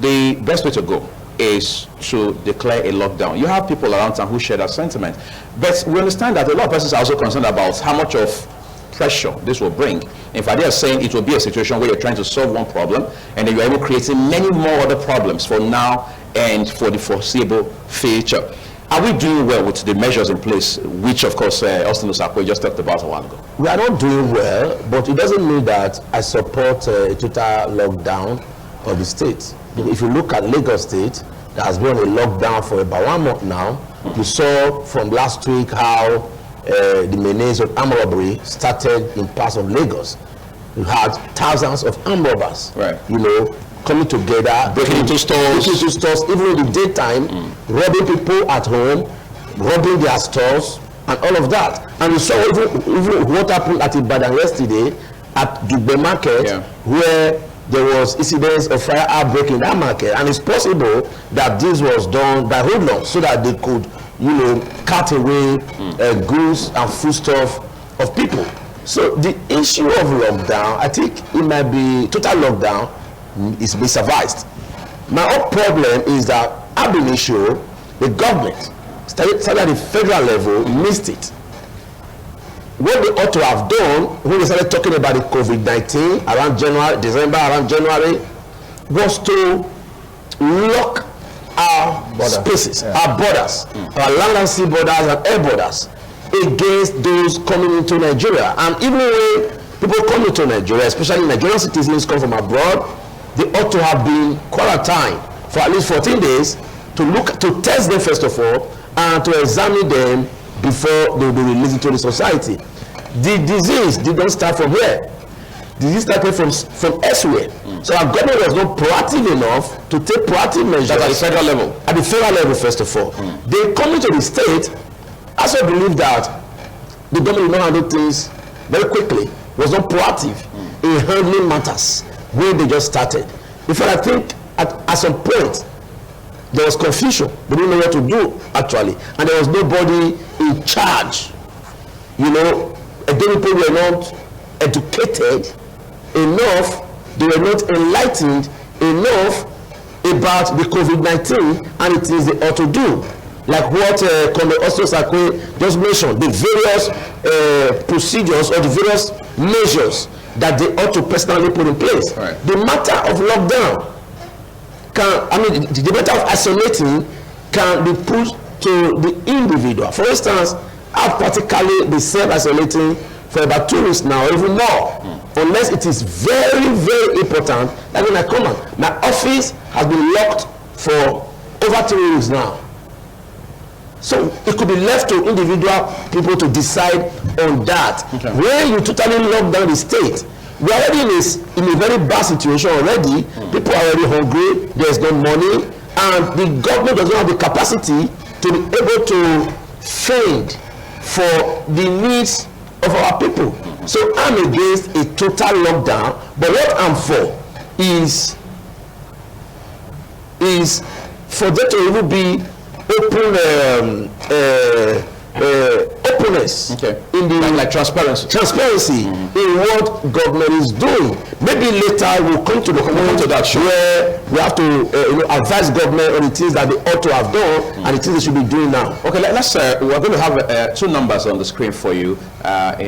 the best way to go is to declare a lockdown." You have people around town who share that sentiment, but we understand that a lot of persons are also concerned about how much of pressure this will bring. In fact, they are saying it will be a situation where you're trying to solve one problem, and then you're able to create many more other problems for now and for the foreseeable future. Are we doing well with the measures in place, which of course Austin Osakwe just talked about a while ago? We are not doing well, but it doesn't mean that I support a total lockdown of the state. If you look at Lagos State, there has been a lockdown for about 1 month now. You saw from last week how the menace of armed robbery started in parts of Lagos. You had thousands of armed robbers, you know, coming together, breaking into stores, even in the daytime, robbing people at home, robbing their stores, and all of that. And we saw even what happened at Ibadan yesterday at Dugbe Market, where there was incidents of fire outbreak in that market, and it's possible that this was done by hoodlums so that they could, you know, cut away goods and foodstuff of people. So the issue of lockdown, I think it might be total lockdown is be survived. My whole problem is that I've been sure the government started at the federal level missed it. What they ought to have done when they started talking about the COVID-19 around January, December, around January, was to lock our spaces, our borders, our land and sea borders and air borders against those coming into Nigeria. And even when people come into Nigeria, especially Nigerian citizens come from abroad, they ought to have been quarantined for at least 14 days to test them first of all and to examine them before they will be released into the society. The disease did not start from here. The disease started from elsewhere. So our government was not proactive enough to take proactive measures. That's at the federal level? At the federal level, first of all. They come into the state, I also believe that the government will not handle things very quickly, was not proactive in handling matters when they just started. In fact, I think at some point, there was confusion. They didn't know what to do, actually. And there was nobody in charge. You know, people were not educated enough, they were not enlightened enough about the COVID-19 and it is they ought to do. Like what Comrade Ondo Osakwe just mentioned, the various procedures or the various measures that they ought to personally put in place. Right. The matter of lockdown the matter of isolating can be put to the individual. For instance, I've practically been self-isolating for about 2 weeks now, or even more, unless it is very, very important. Like when I come out, my office has been locked for over 3 weeks now. So it could be left to individual people to decide on that. Okay. When you totally lock down the state, we are already in a very bad situation already. People are already hungry, there's no money, and the government does not have the capacity to be able to fend for the needs of our people. So I'm against a total lockdown, but what I'm for is for there to even be openness in the like transparency in what government is doing. Maybe later we'll come to the community where we have to advise government on the things that they ought to have done and the things they should be doing now. Okay, let's we're going to have 2 numbers on the screen for you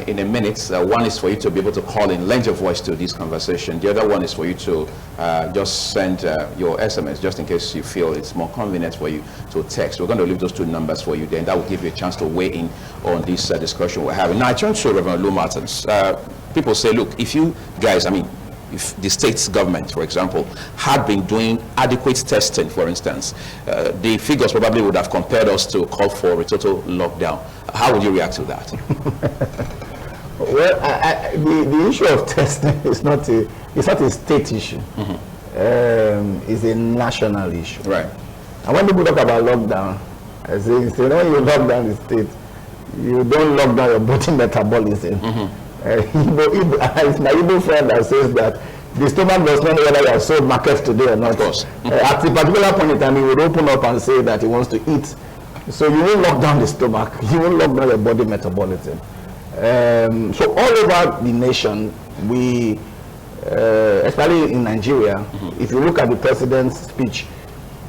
in a minute. One is for you to be able to call in, lend your voice to this conversation. The other one is for you to just send your SMS, just in case you feel it's more convenient for you to text. We're going to leave those 2 numbers for you, then that will give you a chance to weigh in on this discussion we're having. Now I turn to Reverend Lou Martins. People say, look, if you guys, if the state's government, for example, had been doing adequate testing, for instance, the figures probably would have compelled us to call for a total lockdown. How would you react to that? Well, the issue of testing is not a state issue. It's a national issue. Right. And when people talk about lockdown, I say, when you lock down the state, you don't lock down your body metabolism. It's my Igbo friend that says that the stomach does not know whether you have sold market today or not. Of course. At a particular point in time, he would open up and say that he wants to eat. So you won't lock down the stomach. You won't lock down your body metabolism. So all over the nation, we, especially in Nigeria, if you look at the president's speech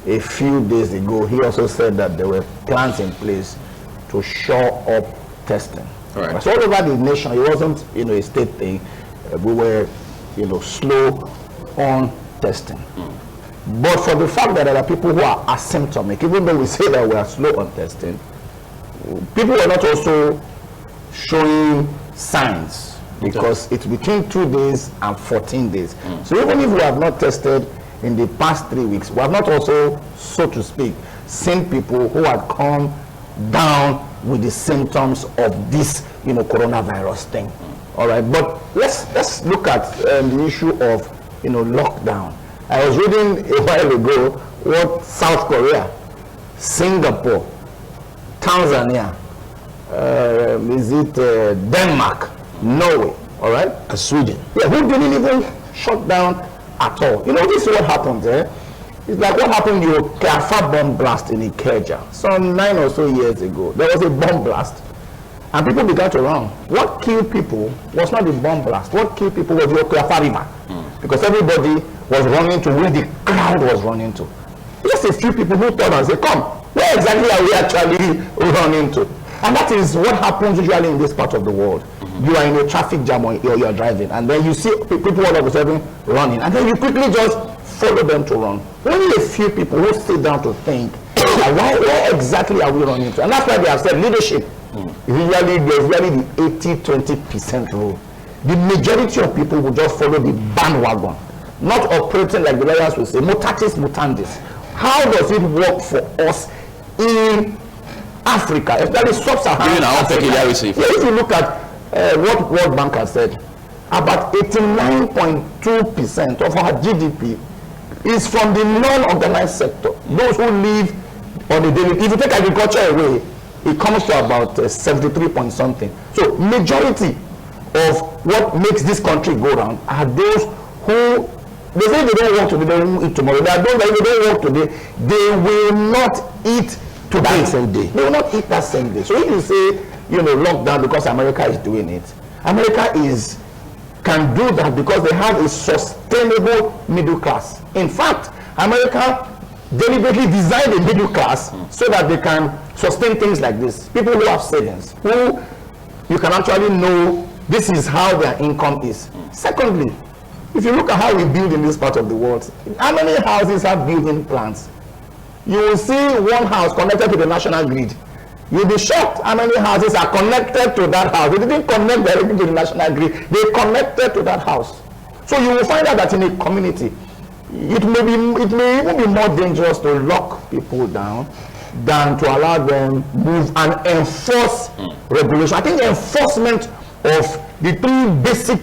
a few days ago, he also said that there were plans in place to shore up testing. Right. So all over the nation, it wasn't a state thing. We were slow on testing. But for the fact that there are people who are asymptomatic, even though we say that we are slow on testing, people are not also showing signs, because it's between 2 days and 14 days. So even if we have not tested in the past 3 weeks, we have not also, so to speak, seen people who had come down with the symptoms of this, coronavirus thing. All right, but let's look at the issue of, lockdown. I was reading a while ago what South Korea, Singapore, Tanzania, Denmark, Norway, all right, And Sweden. yeah, who didn't even shut down at all. This is what happened. It's like what happened in the Kafa bomb blast in Ikeja some 9 or so years ago. There was a bomb blast, and people began to run. What killed people was not the bomb blast. What killed people was the Kafa River, because everybody was running to where the crowd was running to. Just a few people who thought and said, "Come, where exactly are we actually running to?" And that is what happens usually in this part of the world. You are in a traffic jam or you're driving, and then you see people all of a sudden running, and then you quickly just follow them to run. Only a few people who sit down to think, where exactly are we running to? And that's why they have said leadership. There's really the 80-20% rule. The majority of people will just follow the bandwagon, not operating like the lawyers will say, mutatis mutandis. How does it work for us in Africa, especially sub-Saharan Africa? If you look at what World Bank has said, about 89.2% of our GDP is from the non-organized sector. Those who live on the daily. If you take agriculture away, it comes to about 73 point something. So majority of what makes this country go round are those who, they say they don't work today, they won't eat tomorrow. They are those that if they don't work today, they will not eat today. That same day. They will not eat that same day. So if you say, lockdown because America is doing it, America can do that because they have a sustainable middle class. In fact, America deliberately designed a middle class so that they can sustain things like this. People who have savings, who you can actually know this is how their income is. Secondly, if you look at how we build in this part of the world, how many houses have building plans? You will see one house connected to the national grid. You'll be shocked how many houses are connected to that house. They didn't connect directly to the national grid. They connected to that house. So you will find out that in a community, it may even be more dangerous to lock people down than to allow them move and enforce regulation. I think the enforcement of the three basic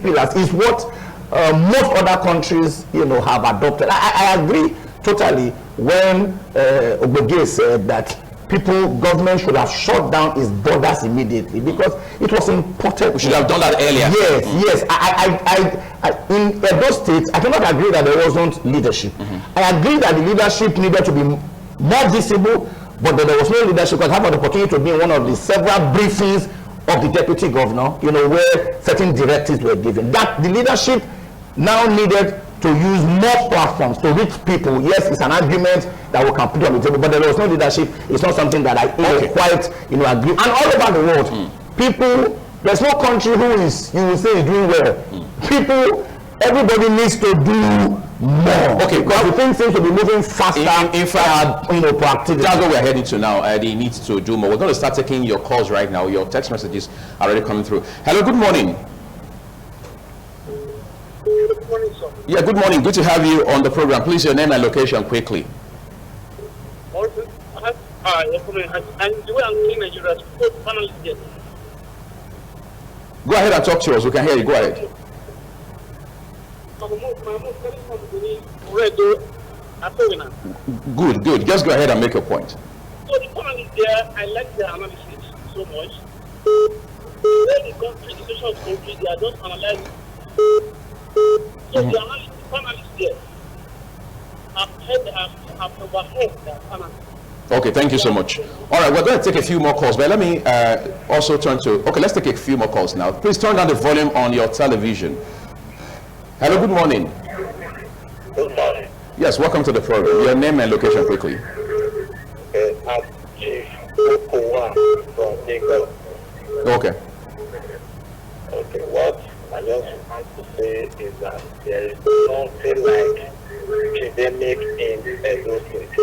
pillars is what most other countries, have adopted. I agree totally when Obege said that government should have shut down its borders immediately because it was important. We should have done that earlier. Yes. In those states, I cannot agree that there wasn't leadership. I agree that the leadership needed to be more visible, but that there was no leadership. Because I had the opportunity to be in one of the several briefings of the deputy governor, where certain directives were given. That the leadership now needed to use more platforms to reach people. Yes, it's an argument that we can put on the table, but there was no leadership. It's not something that I quite agree. And all over the world, people, there's no country who is, you will say, is doing well. Everybody needs to do more. Okay, because the thing seems to be moving faster. In fact, proactivity. That's what we're heading to now. They need to do more. We're going to start taking your calls right now. Your text messages are already coming through. Hello, good morning. Good morning, sir. Yeah, good morning. Good to have you on the program. Please, your name and location quickly. And the way I'm seeing Nigeria, panelists here. Go ahead and talk to us. We can hear you. Go ahead. Good. Just go ahead and make your point. So the panelists there, I like their analysis so much. Where the country, the social country, they are just analyzing. So the analysis, panelists there, I've overheard their analysis. Okay, thank you so much. All right, we're going to take a few more calls, but let me also turn to, let's take a few more calls now. Please turn down the volume on your television. Hello, good morning. Good morning. Yes, welcome to the program. Your name and location quickly. I'm Chief Okowa from Lagos. Okay. Okay, what I just want to say is that there is nothing like epidemic in Edo State.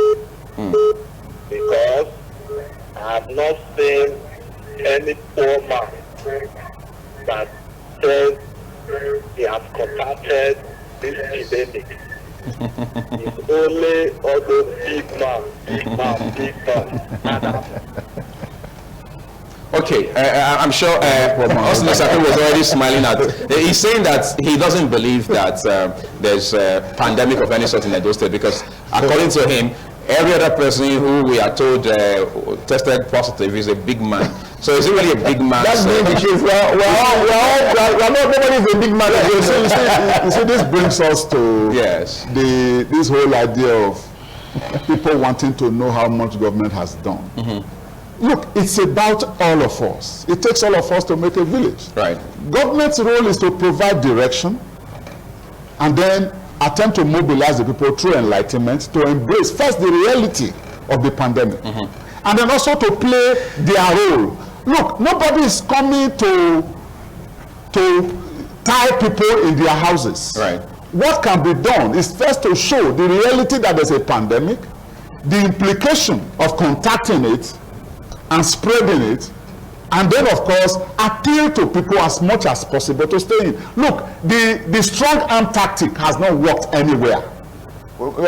Because I have not seen any poor man that says he has contacted this epidemic. It's only all those big man. Okay, I'm sure Austin Osaka was already smiling at. He's saying that he doesn't believe that there's a pandemic of any sort in Edo State because, according to him, every other person who we are told tested positive is a big man. So is he really a big man? That's the issue. Nobody's a big man. You see, this brings us to this whole idea of people wanting to know how much government has done. Look, it's about all of us. It takes all of us to make a village. Right. Government's role is to provide direction and then attempt to mobilize the people through enlightenment to embrace first the reality of the pandemic and then also to play their role. Look, nobody is coming to tie people in their houses. Right. What can be done is first to show the reality that there's a pandemic, the implication of contacting it and spreading it, and then of course appeal to people as much as possible to stay in. Look, the strong arm tactic has not worked anywhere.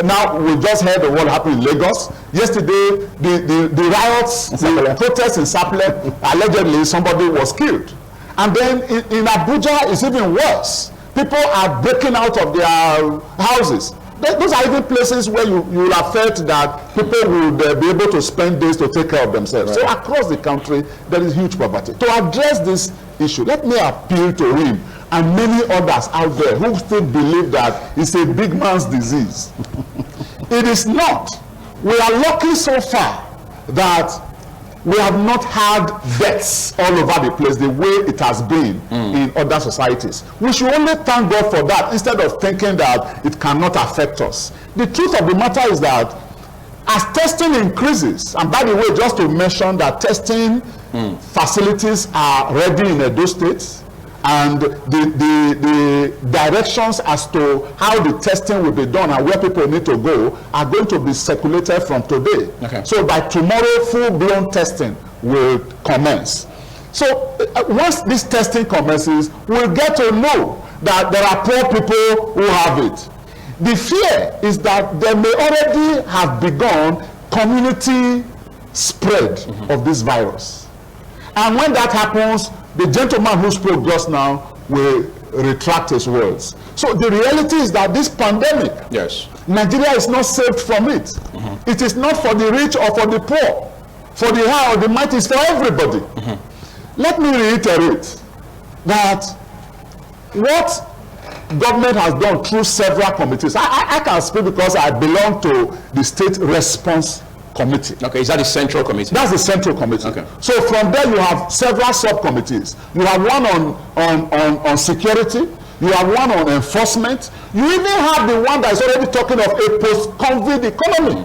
Now we just heard of what happened in Lagos yesterday. The riots, the protests in Sapele, allegedly somebody was killed, and then in Abuja it's even worse. People are breaking out of their houses. Those are even places where you will have felt that people would be able to spend days to take care of themselves. Right. So across the country, there is huge poverty. To address this issue, let me appeal to him and many others out there who still believe that it's a big man's disease. It is not. We are lucky so far that we have not had deaths all over the place the way it has been in other societies. We should only thank God for that instead of thinking that it cannot affect us. The truth of the matter is that as testing increases, and by the way, just to mention that testing facilities are ready in Edo State, and the directions as to how the testing will be done and where people need to go are going to be circulated from today. Okay. So by tomorrow, full-blown testing will commence. So once this testing commences, we'll get to know that there are poor people who have it. The fear is that there may already have begun community spread of this virus. And when that happens, the gentleman who spoke just now will retract his words. So the reality is that this pandemic, Nigeria is not saved from it. It is not for the rich or for the poor. For the high or the mighty, it's for everybody. Let me reiterate that what government has done through several committees, I can speak because I belong to the state response committee. Okay, is that the central committee? That's the central committee. Okay. So from there you have several subcommittees. You have one on security, you have one on enforcement, you even have the one that is already talking of a post-COVID economy.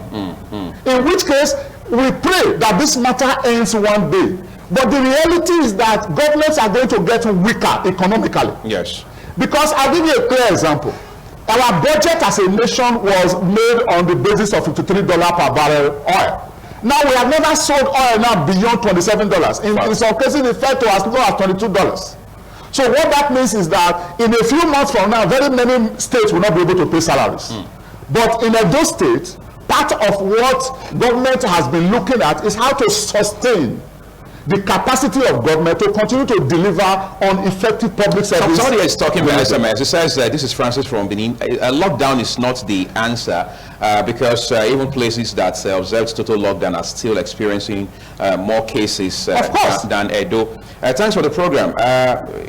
In which case, we pray that this matter ends one day. But the reality is that governments are going to get weaker economically. Yes. Because I'll give you a clear example. Our budget as a nation was made on the basis of $53 per barrel oil. Now we have never sold oil now beyond $27. In some cases it fell to as low as $22. So what that means is that in a few months from now, very many states will not be able to pay salaries. But in Edo State, part of what government has been looking at is how to sustain the capacity of government to continue to deliver on effective public service. Somebody is talking about SMS. It says, this is Francis from Benin. A lockdown is not the answer because even places that observed total lockdown are still experiencing more cases than Edo. Thanks for the program.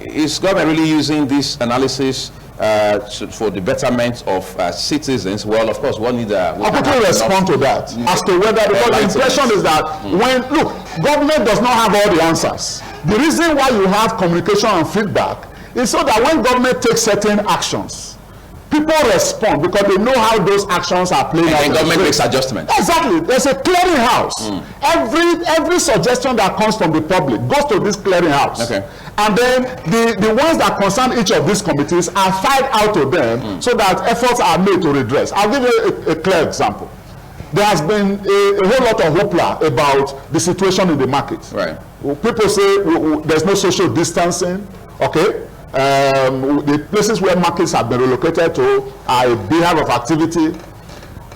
Is government really using this analysis for the betterment of citizens? Well, of course, one need I'll quickly respond to that as to whether, because the impression is that when, look, government does not have all the answers. The reason why you have communication and feedback is so that when government takes certain actions, people respond because they know how those actions are playing out. And government makes adjustments. Exactly. There's a clearinghouse. Every suggestion that comes from the public goes to this clearinghouse. Okay. And then the ones that concern each of these committees are filed out to them so that efforts are made to redress. I'll give you a clear example. There has been a whole lot of hoopla about the situation in the market. Right. People say there's no social distancing, okay? The places where markets have been relocated to are a beehive of activity.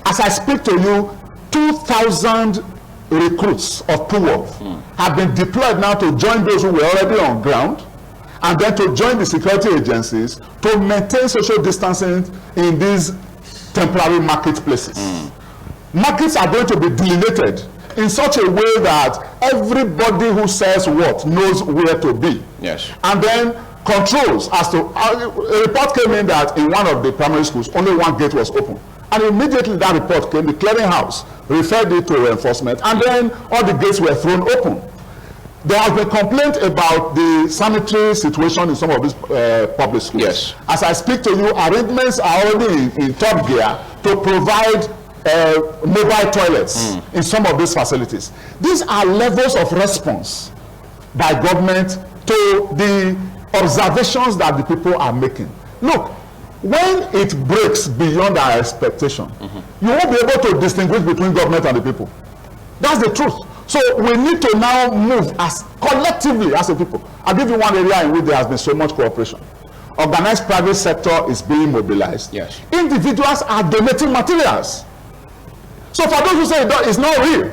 As I speak to you, 2,000 recruits of PUWOF have been deployed now to join those who were already on ground, and then to join the security agencies to maintain social distancing in these temporary marketplaces. Markets are going to be delineated in such a way that everybody who sells what knows where to be. Yes. And then controls as to, a report came in that in one of the primary schools, only one gate was open. And immediately that report came, the clearinghouse referred it to enforcement, and then all the gates were thrown open. There has been complaint about the sanitary situation in some of these public schools. Yes. As I speak to you, arrangements are already in top gear to provide mobile toilets in some of these facilities. These are levels of response by government to the observations that the people are making. Look, when it breaks beyond our expectation, you won't be able to distinguish between government and the people. That's the truth. So we need to now move as collectively as a people. I'll give you one area in which there has been so much cooperation. Organized private sector is being mobilized. Yes. Individuals are donating materials. So for those who say it's not real,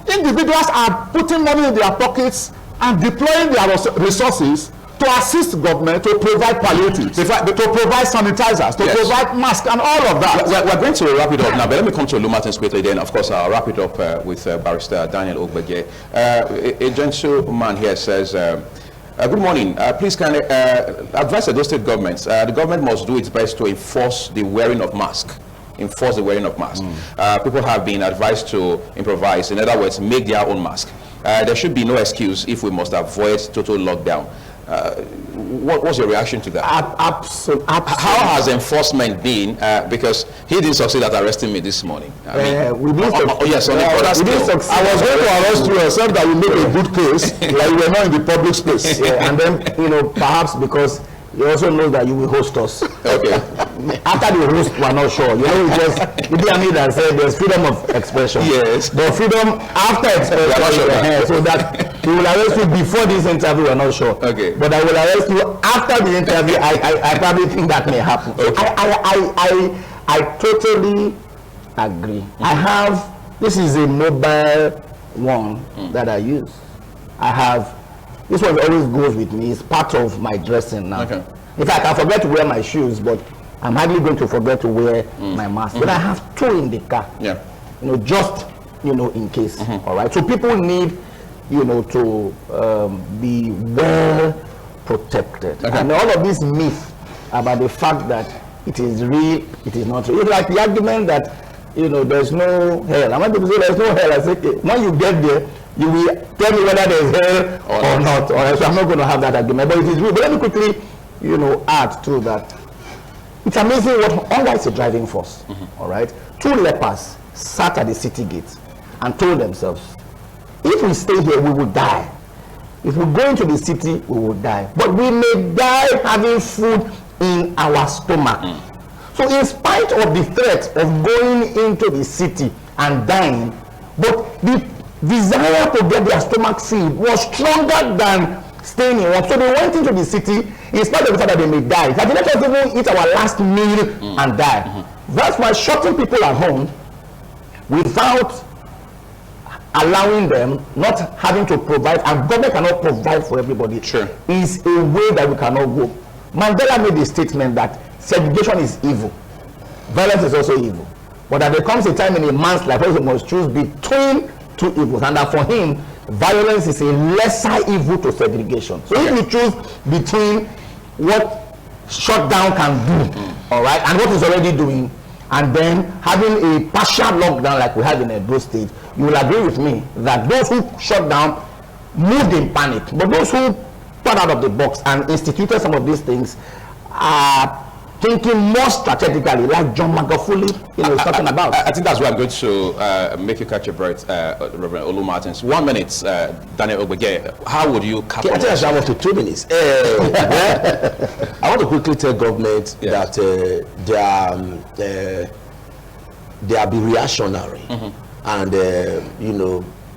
individuals are putting money in their pockets and deploying their resources to assist government to provide palliatives, to provide sanitizers, to provide masks, and all of that. We're going to wrap it up now, but let me come to Lumatin quickly. Then, of course, I'll wrap it up with Barrister Daniel Ogbege. A gentleman here says, good morning. Please can advise the state governments. The government must do its best to enforce the wearing of masks. People have been advised to improvise. In other words, make their own mask. There should be no excuse if we must avoid total lockdown. What's your reaction to that? Absolutely. How has enforcement been? Because he didn't succeed at arresting me this morning. We didn't succeed. I was going to arrest you, except that you made a good case, like you were not in the public space. And then, perhaps because he also knows that you will host us. Okay. After the host, we're not sure. You didn't need that said there's freedom of expression. Yes. But freedom after expression, so that we will arrest you before this interview, we're not sure. Okay. But I will arrest you after the interview. I probably think that may happen. Okay. I totally agree. I have, this is a mobile one that I use. This one always goes with me. It's part of my dressing now. Okay. In fact, I forget to wear my shoes, but I'm hardly going to forget to wear my mask. But I have two in the car. Yeah. Just in case. All right. So people need, to be well protected. Okay. And all of this myth about the fact that it is real, it is not real. It's like the argument that there's no hell. And when people say there's no hell, I say, okay, when you get there, you will tell me whether there's hell or not. So I'm not going to have that argument. But it is real. But let me quickly, add to that. It's amazing what hunger is a driving force. All right. 2 lepers sat at the city gate and told themselves, if we stay here, we will die. If we go into the city, we will die. But we may die having food in our stomach. So in spite of the threat of going into the city and dying, but the desire to get their stomach filled was stronger than staying in work. So they went into the city in spite of the fact that they may die. Like, let us even eat our last meal and die. That's why shutting people at home without allowing them, not having to provide, and government cannot provide for everybody, is a way that we cannot go. Mandela made a statement that segregation is evil. Violence is also evil. But that there comes a time in a man's life where he must choose between 2 evils, and that for him, violence is a lesser evil to segregation. So if you choose between what shutdown can do, all right, and what is already doing, and then having a partial lockdown like we have in Ondo State, you will agree with me that those who shut down moved in panic, but those who thought out of the box and instituted some of these things are thinking more strategically, like John Magufuli, is talking about. I think that's why I'm going to make you catch your breath, Reverend Olu Martins. 1 minute, Daniel Ogbege. How would you capture? I think I want to 2 minutes. I want to quickly tell government that they are be reactionary, and a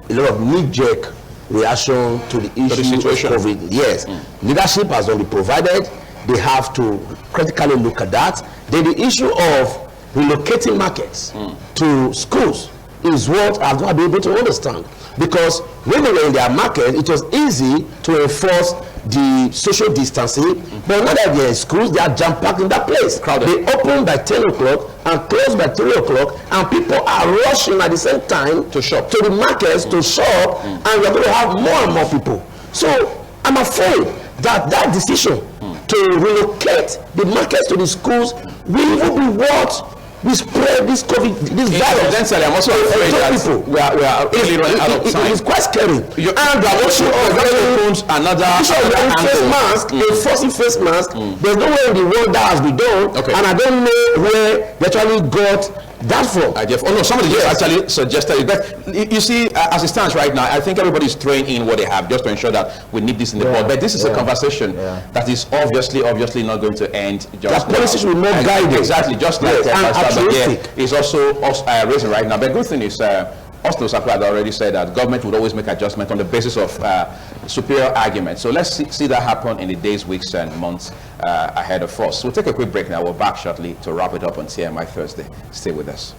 lot of knee-jerk reaction to the issue of COVID. Yes, leadership has already provided. They have to critically look at that. Then the issue of relocating markets to schools is what I've not been able to understand. Because when they were in their market, it was easy to enforce the social distancing. But now that they're in schools, they are jam-packed in that place. Crowded. They open by 10 o'clock and close by 3 o'clock, and people are rushing at the same time to shop, to the markets, to shop, and we're going to have more and more people. So I'm afraid that that decision to relocate the markets to the schools will even be what we spread this COVID, this virus. Incidentally, I'm also afraid that we are really running out of time. It's quite scary. And we are also another face mask, enforcing face mask. There's no way in the world that has been done, and I don't know where they actually got that from. Oh no, somebody just actually suggested it. But you see, as it stands right now, I think everybody's throwing in what they have just to ensure that we need this in the board. But this is a conversation that is obviously not going to end just now. Policies will not guide it. Exactly, just like is also raising right now. But the good thing is, Ondo had already said that government would always make adjustment on the basis of superior arguments. So let's see that happen in the days, weeks, and months ahead of us. We'll take a quick break now. We're back shortly to wrap it up on TMI Thursday. Stay with us.